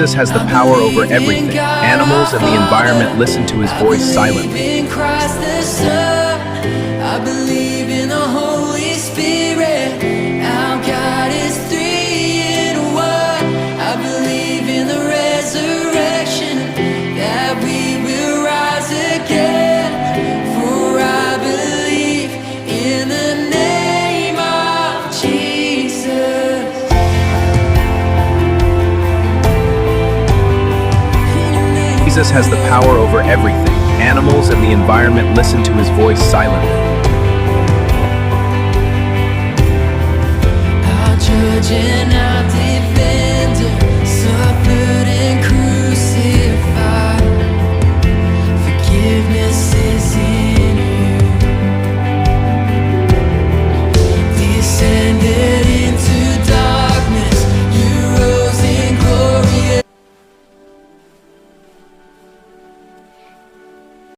Jesus has the power over everything. Animals and the environment listen to his voice silently. In Christ the Son, I believe in the Holy Spirit. Our God is three in one. I believe in the resurrection, that we will rise again. For I believe in the name of Jesus. Jesus has the power over everything. Animals and the environment listen to his voice silently. Our judge and our